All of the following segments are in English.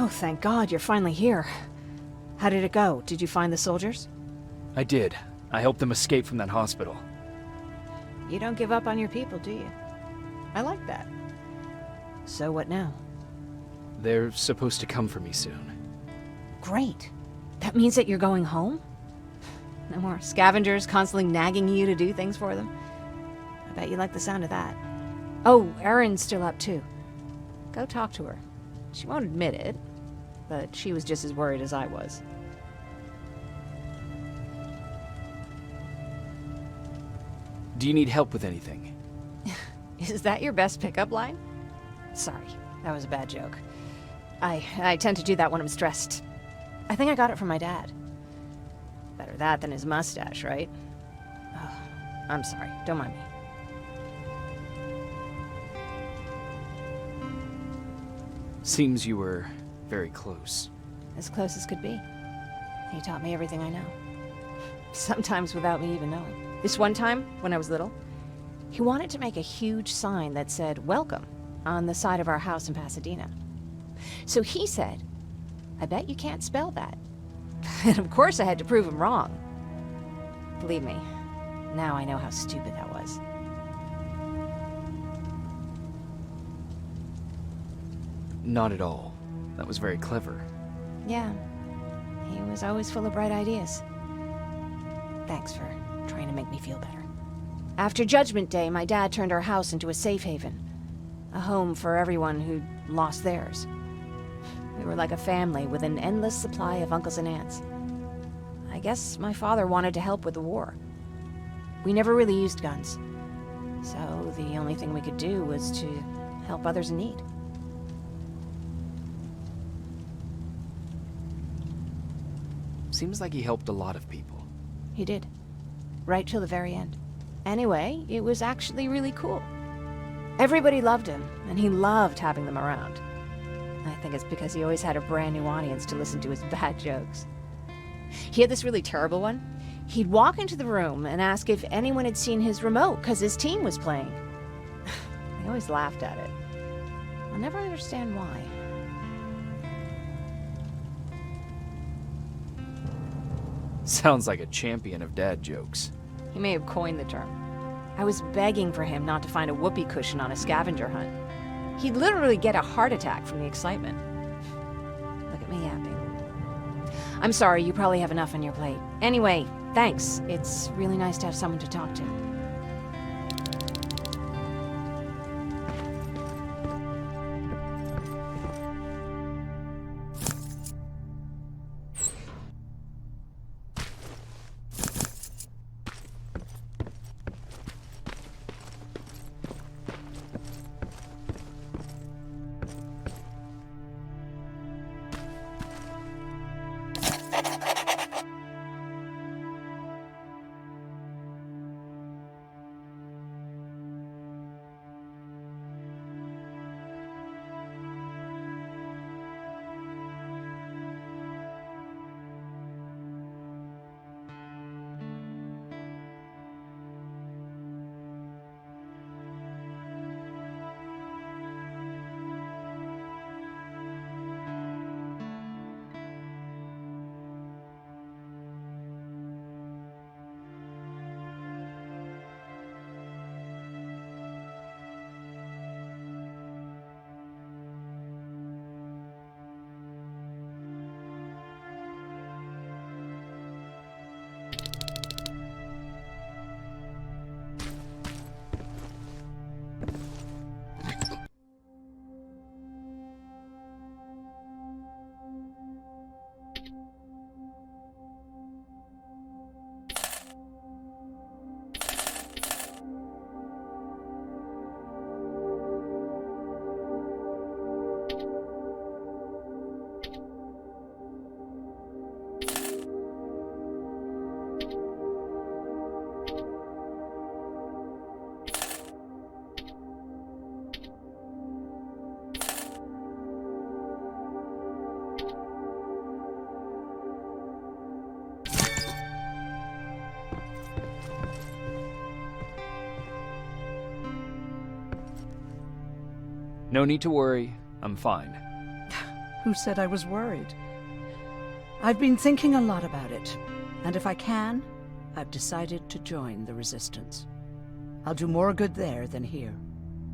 Oh, thank God, you're finally here. How did it go? Did you find the soldiers? I did. I helped them escape from that hospital. You don't give up on your people, do you? I like that. So what now? They're supposed to come for me soon. Great. That means that you're going home? No more scavengers constantly nagging you to do things for them? I bet you like the sound of that. Oh, Erin's still up too. Go talk to her. She won't admit it, but she was just as worried as I was. Do you need help with anything? Is that your best pickup line? Sorry, that was a bad joke. I tend to do that when I'm stressed. I think I got it from my dad. Better that than his mustache, right? Oh, I'm sorry, don't mind me. Seems you were very close. As close as could be. He taught me everything I know. Sometimes without me even knowing. This one time, when I was little, he wanted to make a huge sign that said, "Welcome," on the side of our house in Pasadena. So he said, "I bet you can't spell that." And of course I had to prove him wrong. Believe me, now I know how stupid that was. Not at all. That was very clever. Yeah, he was always full of bright ideas. Thanks for trying to make me feel better. After Judgment Day, my dad turned our house into a safe haven. A home for everyone who'd lost theirs. We were like a family with an endless supply of uncles and aunts. I guess my father wanted to help with the war. We never really used guns. So the only thing we could do was to help others in need. Seems like he helped a lot of people. He did. Right till the very end. Anyway, it was actually really cool. Everybody loved him, and he loved having them around. I think it's because he always had a brand new audience to listen to his bad jokes. He had this really terrible one. He'd walk into the room and ask if anyone had seen his remote because his team was playing. I always laughed at it. I'll never understand why. Sounds like a champion of dad jokes. He may have coined the term. I was begging for him not to find a whoopee cushion on a scavenger hunt. He'd literally get a heart attack from the excitement. Look at me yapping. I'm sorry, you probably have enough on your plate. Anyway, thanks. It's really nice to have someone to talk to. No need to worry. I'm fine. Who said I was worried? I've been thinking a lot about it, and if I can, I've decided to join the Resistance. I'll do more good there than here.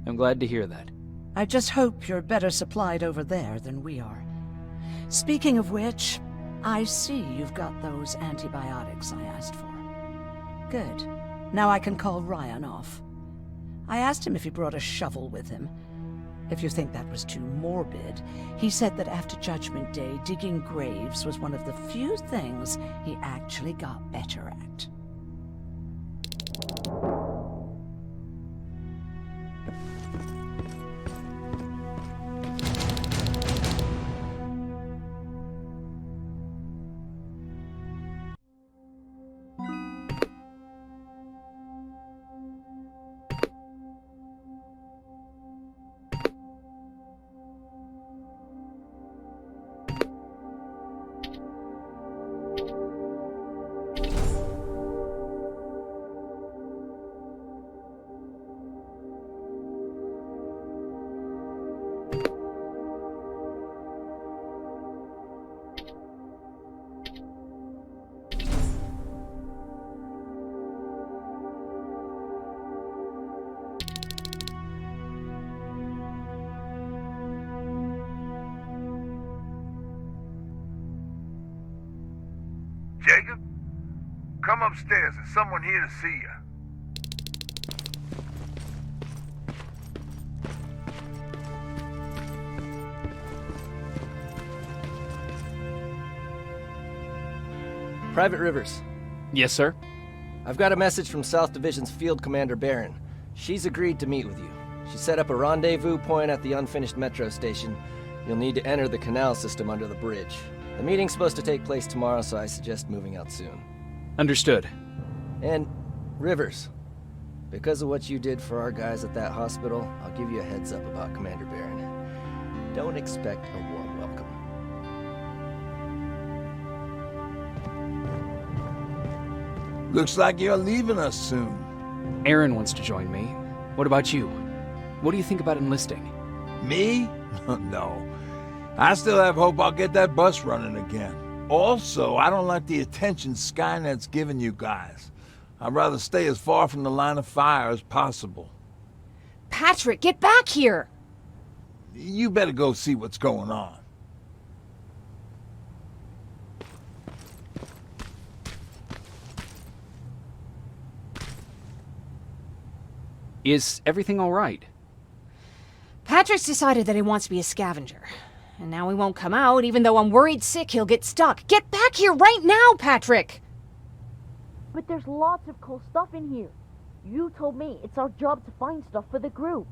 I'm glad to hear that. I just hope you're better supplied over there than we are. Speaking of which, I see you've got those antibiotics I asked for. Good. Now I can call Ryan off. I asked him if he brought a shovel with him. If you think that was too morbid, he said that after Judgment Day, digging graves was one of the few things he actually got better at. Jacob? Come upstairs. There's someone here to see you. Private Rivers, Yes, sir? I've got a message from South Division's Field Commander Barron. She's agreed to meet with you. She set up a rendezvous point at the unfinished metro station. You'll need to enter the canal system under the bridge. The meeting's supposed to take place tomorrow, so I suggest moving out soon. Understood. And, Rivers, because of what you did for our guys at that hospital, I'll give you a heads up about Commander Barron. Don't expect a warm welcome. Looks like you're leaving us soon. Aaron wants to join me. What about you? What do you think about enlisting? Me? No. I still have hope I'll get that bus running again. Also, I don't like the attention Skynet's giving you guys. I'd rather stay as far from the line of fire as possible. Patrick, get back here! You better go see what's going on. Is everything all right? Patrick's decided that he wants to be a scavenger. And now he won't come out, even though I'm worried sick he'll get stuck. Get back here right now, Patrick! But there's lots of cool stuff in here. You told me it's our job to find stuff for the group.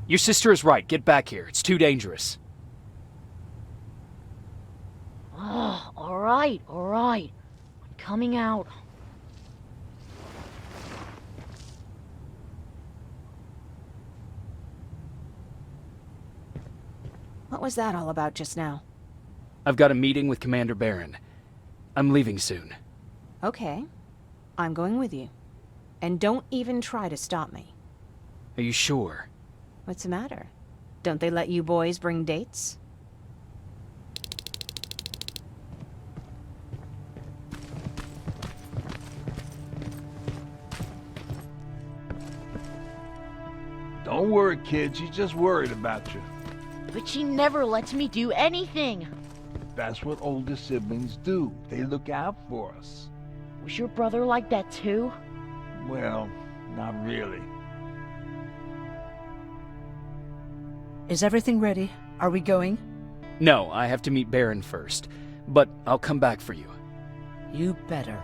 Your sister is right. Get back here. It's too dangerous. Alright. I'm coming out. What was that all about just now? I've got a meeting with Commander Barron. I'm leaving soon. Okay. I'm going with you. And don't even try to stop me. Are you sure? What's the matter? Don't they let you boys bring dates? Don't worry, kid. She's just worried about you. But she never lets me do anything. That's what older siblings do. They look out for us. Was your brother like that too? Well, not really. Is everything ready? Are we going? No, I have to meet Barron first. But I'll come back for you. You better.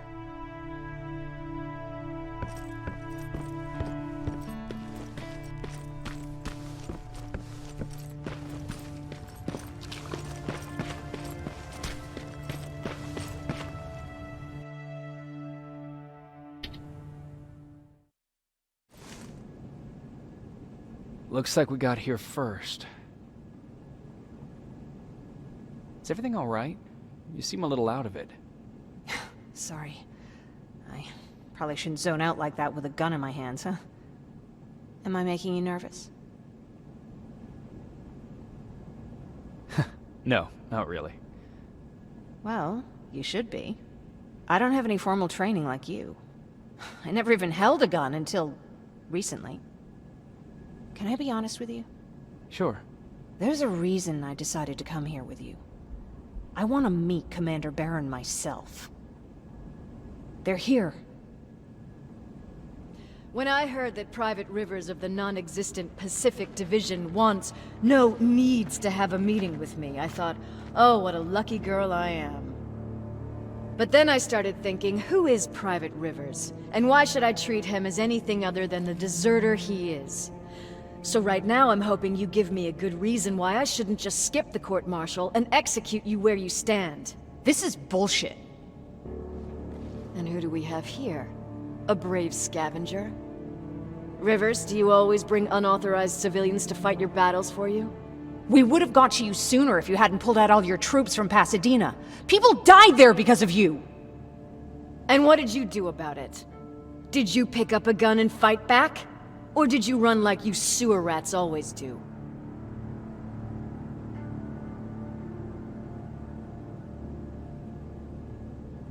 Looks like we got here first. Is everything all right? You seem a little out of it. Sorry. I probably shouldn't zone out like that with a gun in my hands, huh? Am I making you nervous? No, not really. Well, you should be. I don't have any formal training like you. I never even held a gun until recently. Can I be honest with you? Sure. There's a reason I decided to come here with you. I want to meet Commander Barron myself. They're here. When I heard that Private Rivers of the non-existent Pacific Division needs to have a meeting with me, I thought, oh, what a lucky girl I am. But then I started thinking, who is Private Rivers? And why should I treat him as anything other than the deserter he is? So right now I'm hoping you give me a good reason why I shouldn't just skip the court-martial and execute you where you stand. This is bullshit. And who do we have here? A brave scavenger? Rivers, do you always bring unauthorized civilians to fight your battles for you? We would have got to you sooner if you hadn't pulled out all your troops from Pasadena. People died there because of you! And what did you do about it? Did you pick up a gun and fight back? Or did you run like you sewer rats always do?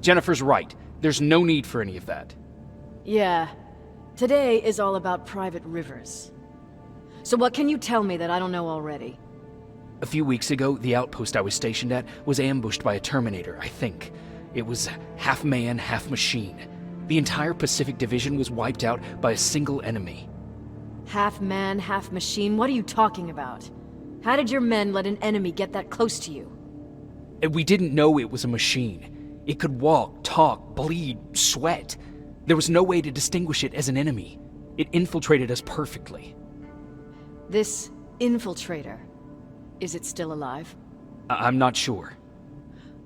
Jennifer's right. There's no need for any of that. Yeah. Today is all about Private Rivers. So what can you tell me that I don't know already? A few weeks ago, the outpost I was stationed at was ambushed by a Terminator, I think. It was half man, half machine. The entire Pacific Division was wiped out by a single enemy. Half man, half machine? What are you talking about? How did your men let an enemy get that close to you? And we didn't know it was a machine. It could walk, talk, bleed, sweat. There was no way to distinguish it as an enemy. It infiltrated us perfectly. This infiltrator, is it still alive? I'm not sure.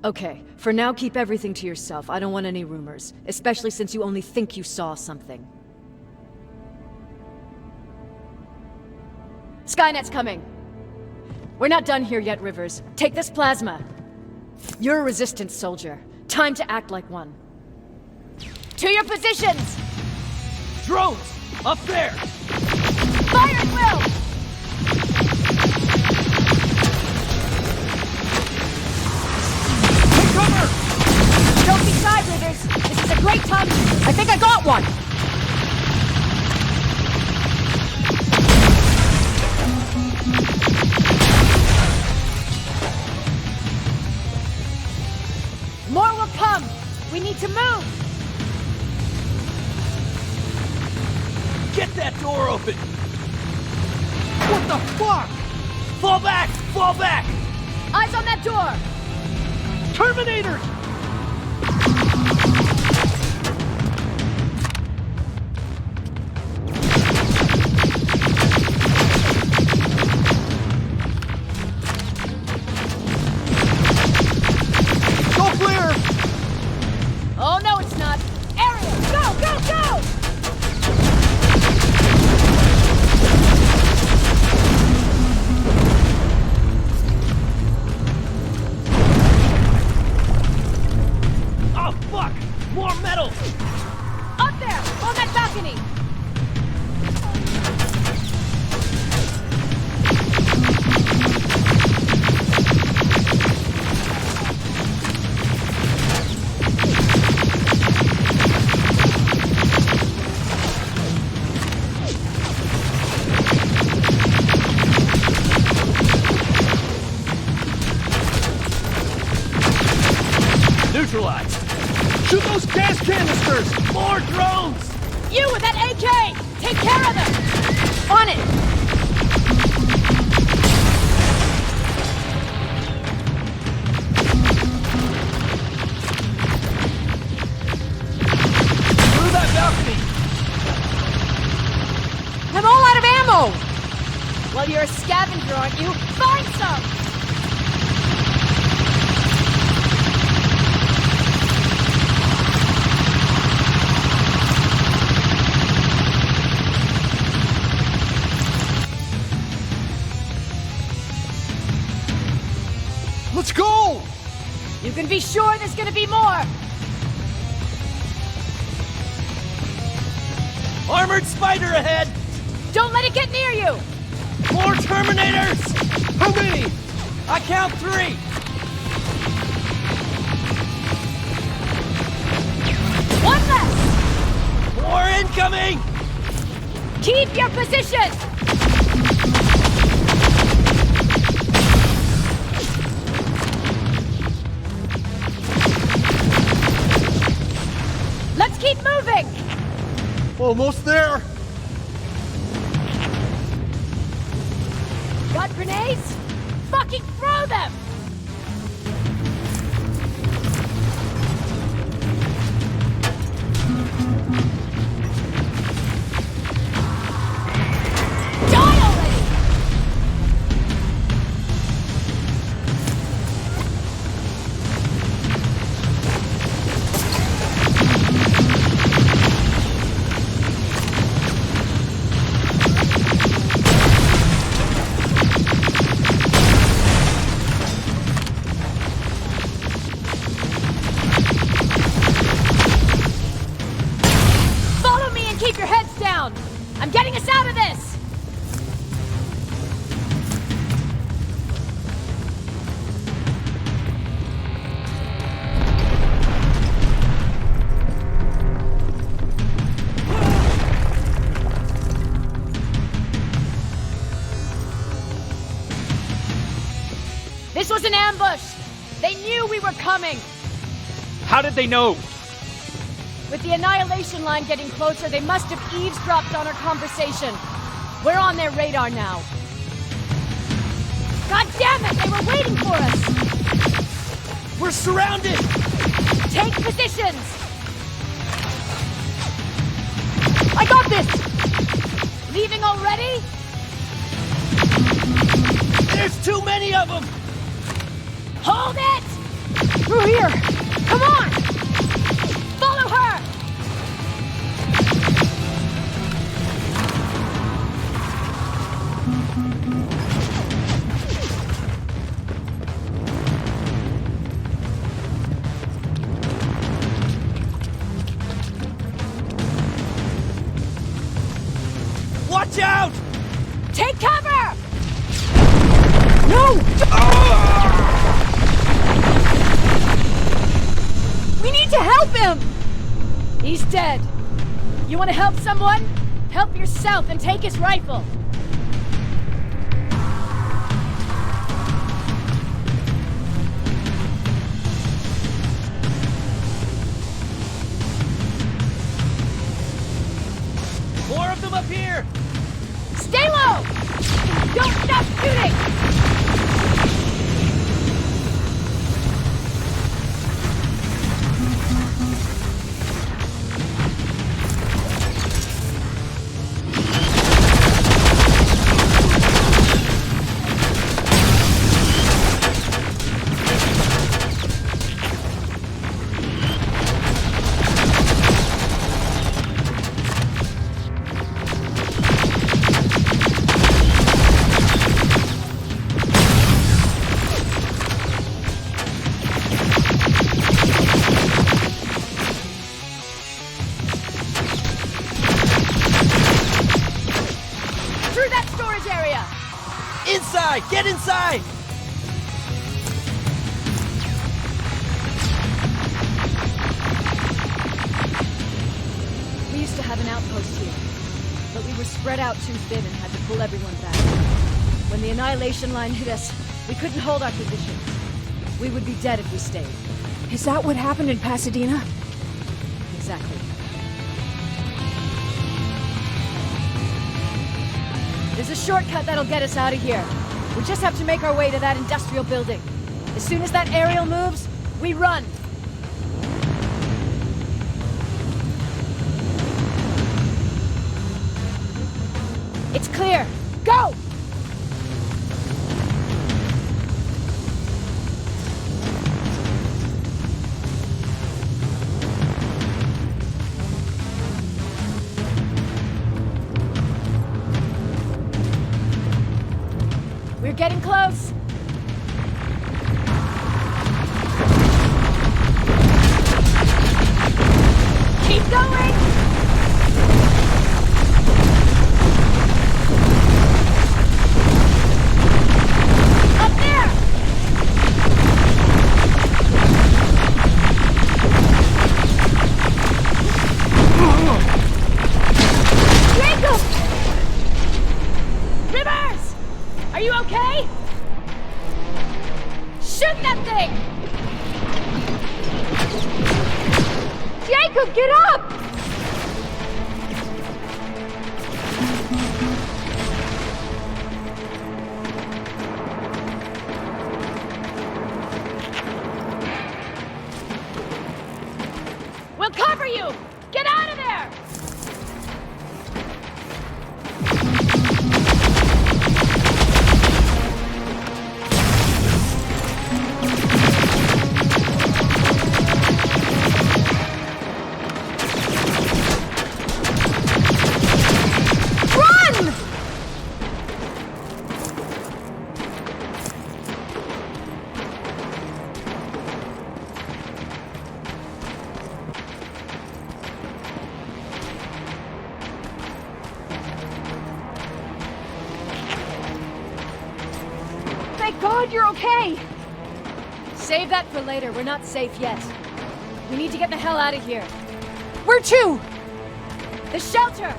Okay, for now keep everything to yourself. I don't want any rumors, especially since you only think you saw something. Skynet's coming! We're not done here yet, Rivers. Take this plasma. You're a resistance soldier. Time to act like one. To your positions! Drones! Up there! Fire at will! Take cover! Don't be shy, Rivers! This is a great time! I think I got one! More will come! We need to move! Get that door open! What the fuck? Fall back! Fall back! Eyes on that door! Terminator! Go clear! Oh no, it's not! Area! Go, go, go! Oh fuck! More metal! Up there! On that balcony! Neutralized! Shoot those gas canisters! More drones! You with that AK! Take care of them! On it! Through that balcony! I'm all out of ammo! Well, you're a scavenger, aren't you? Find some! Let's go! You can be sure there's gonna be more! Armored spider ahead! Don't let it get near you! More Terminators! How many? I count 3! One less! More incoming! Keep your position! Let's keep moving! Almost there! Got grenades? Fucking throw them! Die already! Follow me and keep your heads down! I'm getting us out of this! This was an ambush! They knew we were coming! How did they know? With the annihilation line getting closer, they must have eavesdropped on our conversation. We're on their radar now. God damn it! They were waiting for us! We're surrounded! Take positions! I got this! Leaving already? There's too many of them! Hold it! Through here! Come on! Follow her! Watch out! Take cover! No! We need to help him! He's dead. You want to help someone? Help yourself and take his rifle. More of them up here! Stay low! Don't stop shooting! Through that storage area! Inside! Get inside! We used to have an outpost here, but we were spread out too thin and had to pull everyone back. When the annihilation line hit us, we couldn't hold our position. We would be dead if we stayed. Is that what happened in Pasadena? Exactly. There's a shortcut that'll get us out of here. We just have to make our way to that industrial building. As soon as that aerial moves, we run. It's clear! Go! We're getting close! Keep going! that thing! Jacob, get up! We'll cover you! Get out of there! Thank God you're okay! Save that for later. We're not safe yet. We need to get the hell out of here. Where to? The shelter!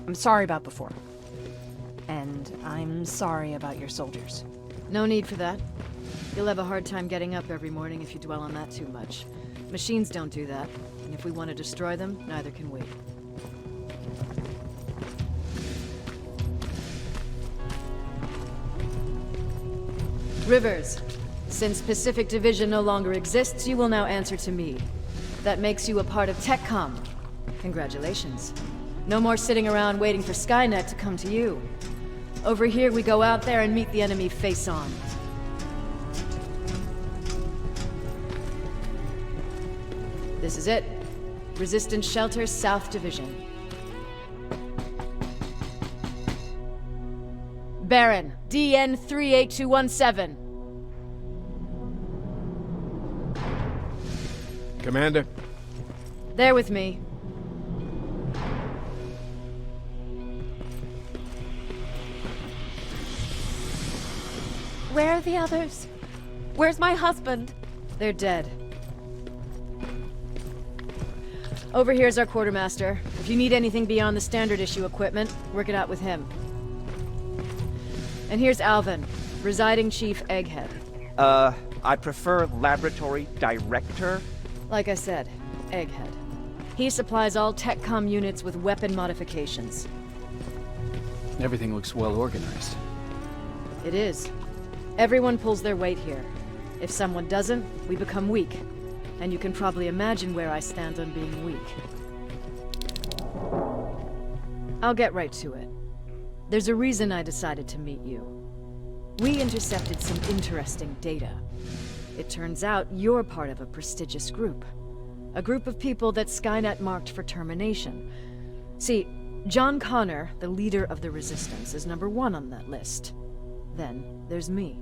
I'm sorry about before. And I'm sorry about your soldiers. No need for that. You'll have a hard time getting up every morning if you dwell on that too much. Machines don't do that, and if we want to destroy them, neither can we. Rivers, since Pacific Division no longer exists, you will now answer to me. That makes you a part of TechCom. Congratulations. No more sitting around waiting for Skynet to come to you. Over here, we go out there and meet the enemy face on. This is it. Resistance Shelter, South Division. Baron, DN 38217. Commander. There with me. Where are the others? Where's my husband? They're dead. Over here's our quartermaster. If you need anything beyond the standard issue equipment, work it out with him. And here's Alvin, Residing Chief Egghead. I prefer Laboratory Director. Like I said, Egghead. He supplies all TechCom units with weapon modifications. Everything looks well organized. It is. Everyone pulls their weight here. If someone doesn't, we become weak. And you can probably imagine where I stand on being weak. I'll get right to it. There's a reason I decided to meet you. We intercepted some interesting data. It turns out you're part of a prestigious group. A group of people that Skynet marked for termination. See, John Connor, the leader of the Resistance, is #1 on that list. Then there's me.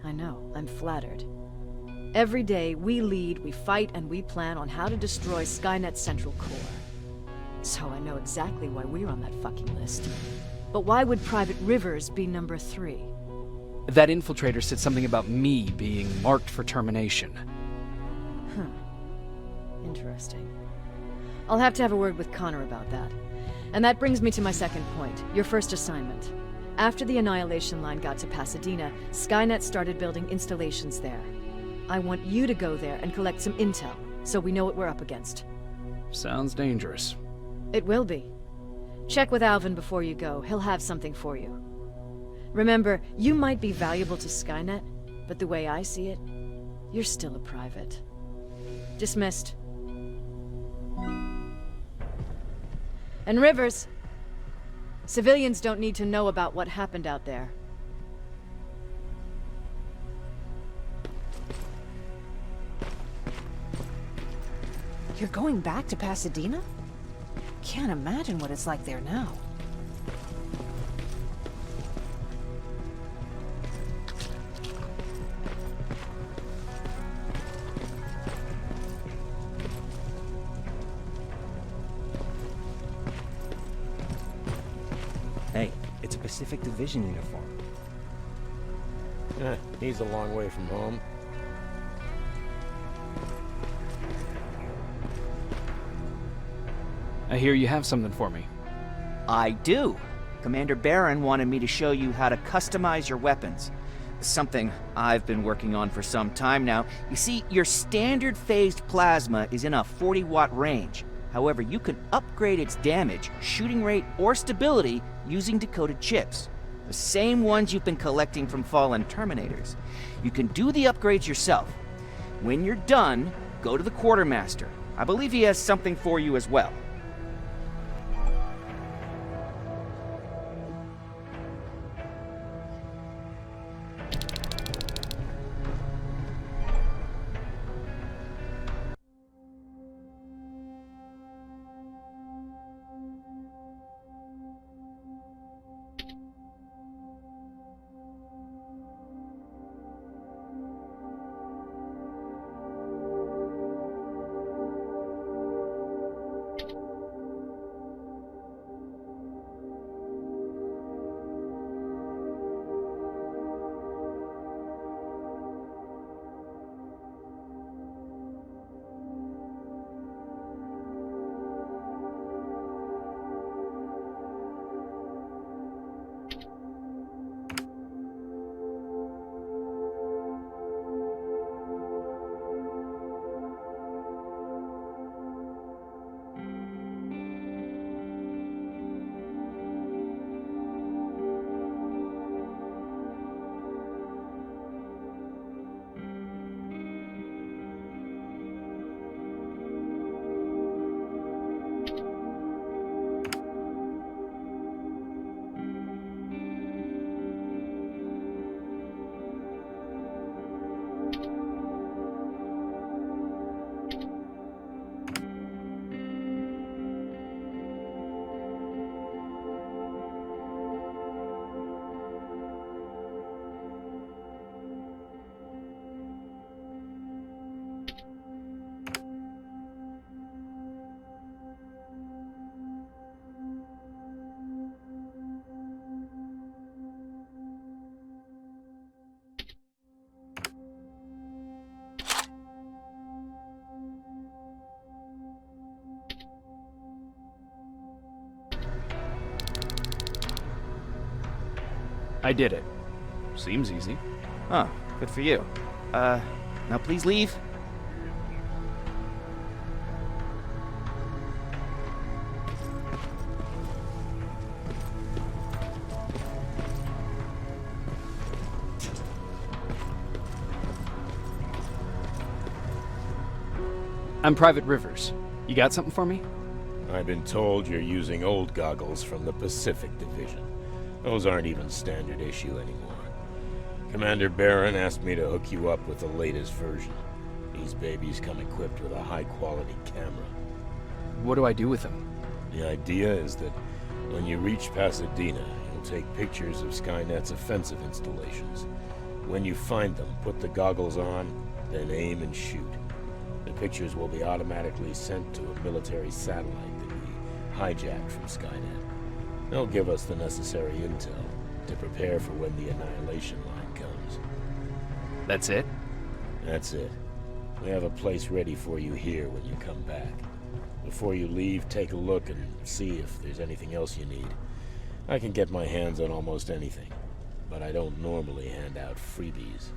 I know, I'm flattered. Every day, we lead, we fight, and we plan on how to destroy Skynet's central core. So I know exactly why we're on that fucking list. But why would Private Rivers be #3? That infiltrator said something about me being marked for termination. Interesting. I'll have to have a word with Connor about that. And that brings me to my second point, your first assignment. After the Annihilation Line got to Pasadena, Skynet started building installations there. I want you to go there and collect some intel, so we know what we're up against. Sounds dangerous. It will be. Check with Alvin before you go. He'll have something for you. Remember, you might be valuable to Skynet, but the way I see it, you're still a private. Dismissed. And Rivers, civilians don't need to know about what happened out there. You're going back to Pasadena? Can't imagine what it's like there now. Hey, it's a Pacific Division uniform. He's a long way from home. I hear you have something for me. I do. Commander Barron wanted me to show you how to customize your weapons. Something I've been working on for some time now. You see, your standard phased plasma is in a 40-watt range. However, you can upgrade its damage, shooting rate, or stability using decoded chips. The same ones you've been collecting from fallen Terminators. You can do the upgrades yourself. When you're done, go to the Quartermaster. I believe he has something for you as well. I did it. Seems easy. Huh, good for you. Now please leave. I'm Private Rivers. You got something for me? I've been told you're using old goggles from the Pacific Division. Those aren't even standard issue anymore. Commander Barron asked me to hook you up with the latest version. These babies come equipped with a high-quality camera. What do I do with them? The idea is that when you reach Pasadena, you'll take pictures of Skynet's offensive installations. When you find them, put the goggles on, then aim and shoot. The pictures will be automatically sent to a military satellite that we hijacked from Skynet. They'll give us the necessary intel to prepare for when the annihilation line comes. That's it? That's it. We have a place ready for you here when you come back. Before you leave, take a look and see if there's anything else you need. I can get my hands on almost anything, but I don't normally hand out freebies.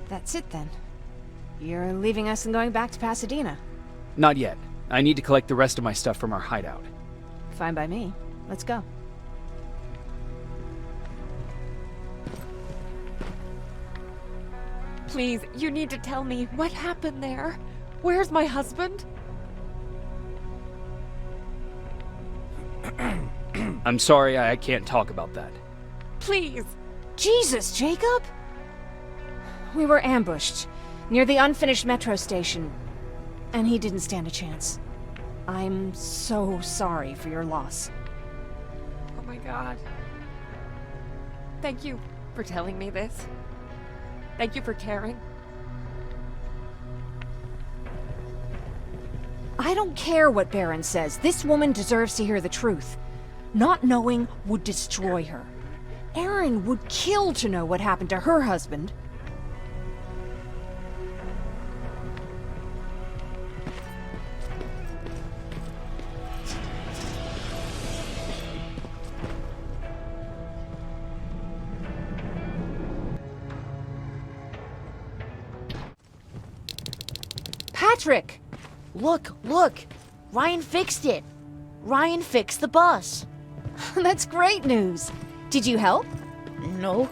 That's it then. You're leaving us and going back to Pasadena. Not yet. I need to collect the rest of my stuff from our hideout. Fine by me. Let's go. Please, you need to tell me what happened there. Where's my husband? I'm sorry, I can't talk about that. Please. Jesus, Jacob! We were ambushed near the unfinished metro station, and he didn't stand a chance. I'm so sorry for your loss. my god. Thank you for telling me this. Thank you for caring. I don't care what Baron says. This woman deserves to hear the truth. Not knowing would destroy her. Erin would kill to know what happened to her husband. Patrick! Look! Ryan fixed it! Ryan fixed the bus! That's great news. Did you help? No.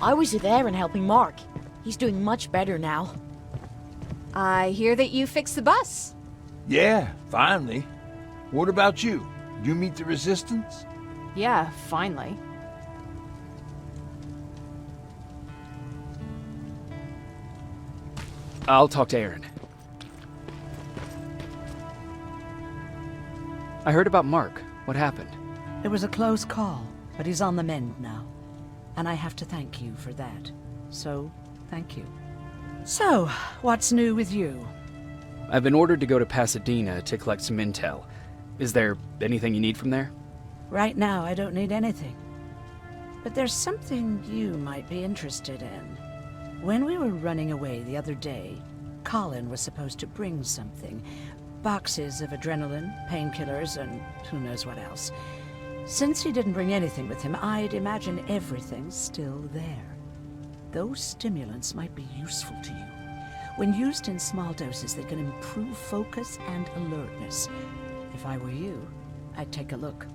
I was there and helping Mark. He's doing much better now. I hear that you fixed the bus. Yeah, finally. What about you? You meet the Resistance? Yeah, finally. I'll talk to Erin. I heard about Mark. What happened? It was a close call, but he's on the mend now. And I have to thank you for that. So, thank you. So, what's new with you? I've been ordered to go to Pasadena to collect some intel. Is there anything you need from there? Right now, I don't need anything. But there's something you might be interested in. When we were running away the other day, Colin was supposed to bring something. Boxes of adrenaline, painkillers, and who knows what else. Since he didn't bring anything with him, I'd imagine everything's still there. Those stimulants might be useful to you. When used in small doses, they can improve focus and alertness. If I were you, I'd take a look.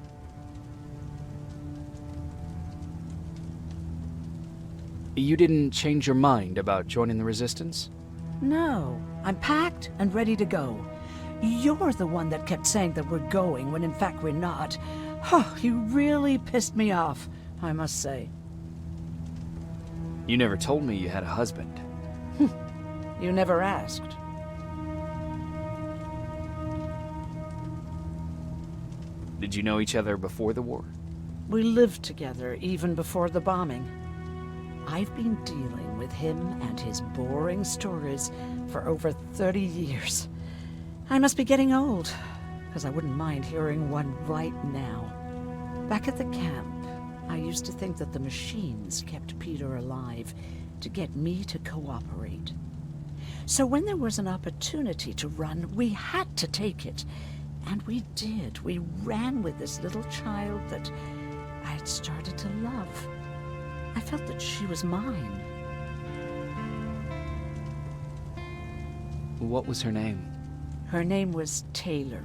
You didn't change your mind about joining the Resistance? No, I'm packed and ready to go. You're the one that kept saying that we're going when in fact we're not. Oh, you really pissed me off, I must say. You never told me you had a husband. You never asked. Did you know each other before the war? We lived together even before the bombing. I've been dealing with him and his boring stories for over 30 years. I must be getting old, because I wouldn't mind hearing one right now. Back at the camp, I used to think that the machines kept Peter alive to get me to cooperate. So when there was an opportunity to run, we had to take it. And we did. We ran with this little child that I had started to love. I felt that she was mine. What was her name? Her name was Taylor.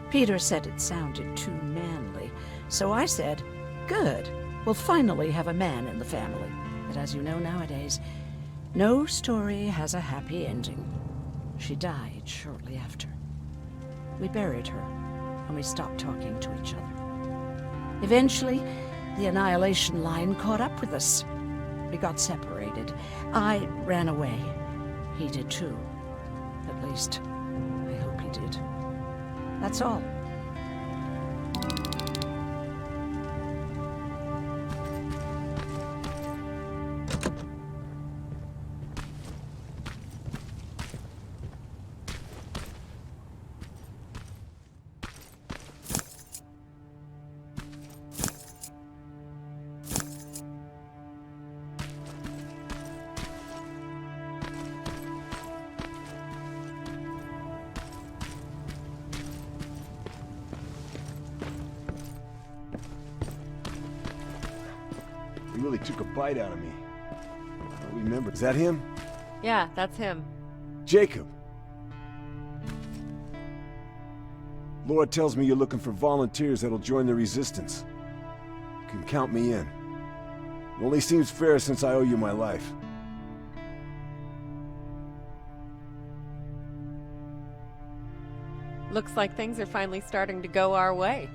Peter said it sounded too manly, so I said, good, we'll finally have a man in the family. But as you know nowadays, no story has a happy ending. She died shortly after. We buried her, and we stopped talking to each other. Eventually, the Annihilation Line caught up with us. We got separated. I ran away. He did too. At least, I hope he did. That's all. He really took a bite out of me. I don't remember. Is that him? Yeah, that's him. Jacob. Laura tells me you're looking for volunteers that'll join the Resistance. You can count me in. It only seems fair since I owe you my life. Looks like things are finally starting to go our way.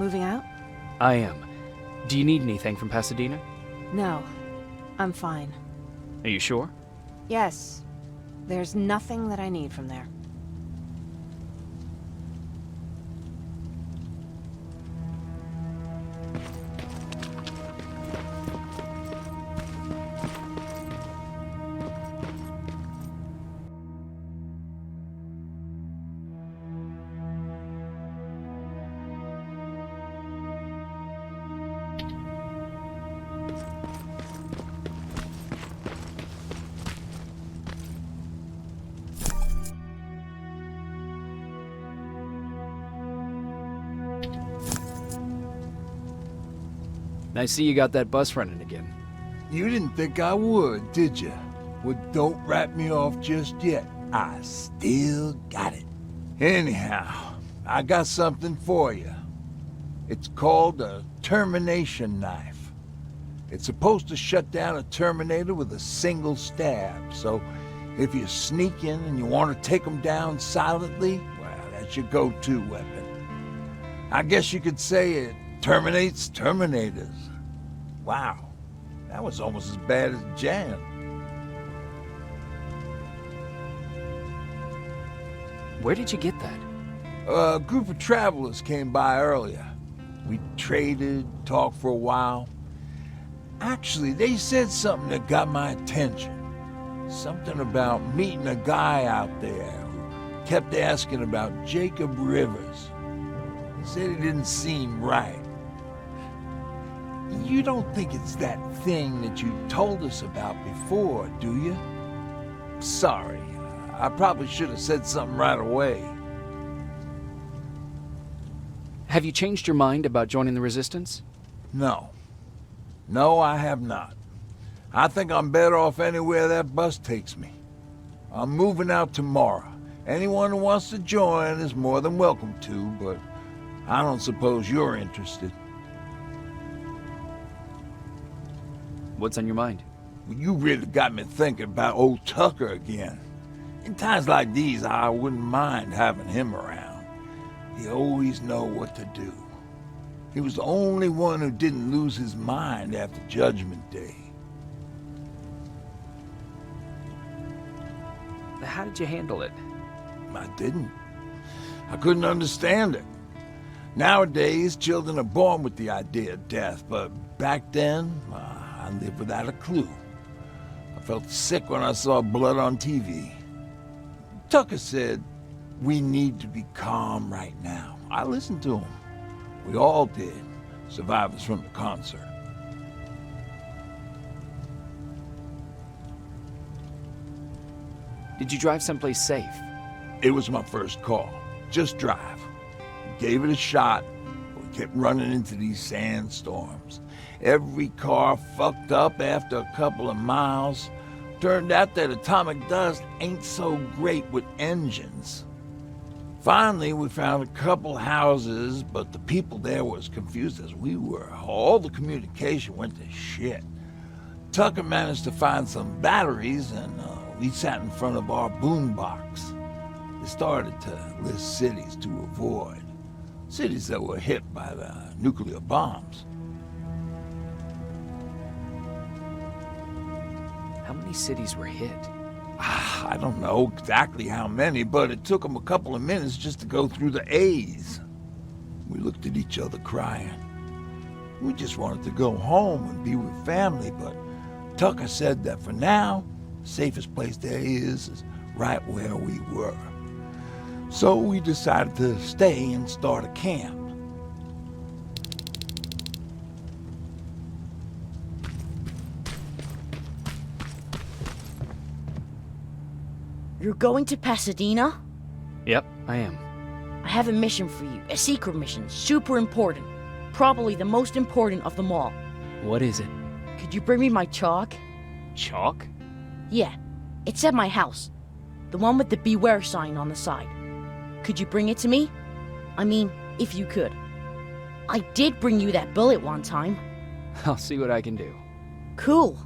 moving out? I am. Do you need anything from Pasadena? No. I'm fine. Are you sure? Yes. There's nothing that I need from there. I see you got that bus running again. You didn't think I would, did you? Well, don't wrap me off just yet. I still got it. Anyhow, I got something for you. It's called a termination knife. It's supposed to shut down a Terminator with a single stab, so if you sneak in and you want to take them down silently, well, that's your go-to weapon. I guess you could say it terminates Terminators. Wow, that was almost as bad as Jan. Where did you get that? A group of travelers came by earlier. We traded, talked for a while. Actually, they said something that got my attention. Something about meeting a guy out there who kept asking about Jacob Rivers. He said he didn't seem right. You don't think it's that thing that you told us about before, do you? Sorry, I probably should have said something right away. Have you changed your mind about joining the Resistance? No. No, I have not. I think I'm better off anywhere that bus takes me. I'm moving out tomorrow. Anyone who wants to join is more than welcome to, but I don't suppose you're interested. What's on your mind? Well, you really got me thinking about old Tucker again. In times like these, I wouldn't mind having him around. He always know what to do. He was the only one who didn't lose his mind after Judgment Day. How did you handle it? I didn't. I couldn't understand it. Nowadays, children are born with the idea of death, but back then, I lived without a clue. I felt sick when I saw blood on TV. Tucker said, we need to be calm right now. I listened to him. We all did, survivors from the concert. Did you drive someplace safe? It was my first call. Just drive. Gave it a shot. We kept running into these sandstorms. Every car fucked up after a couple of miles. Turned out that atomic dust ain't so great with engines. Finally, we found a couple houses, but the people there were as confused as we were. All the communication went to shit. Tucker managed to find some batteries, and we sat in front of our boombox. They started to list cities to avoid. Cities that were hit by the nuclear bombs. How many cities were hit? I don't know exactly how many, but it took them a couple of minutes just to go through the A's. We looked at each other crying. We just wanted to go home and be with family, but Tucker said that for now, the safest place there is right where we were. So we decided to stay and start a camp. You're going to Pasadena? Yep, I am. I have a mission for you. A secret mission. Super important. Probably the most important of them all. What is it? Could you bring me my chalk? Chalk? Yeah. It's at my house. The one with the beware sign on the side. Could you bring it to me? I mean, if you could. I did bring you that bullet one time. I'll see what I can do. Cool.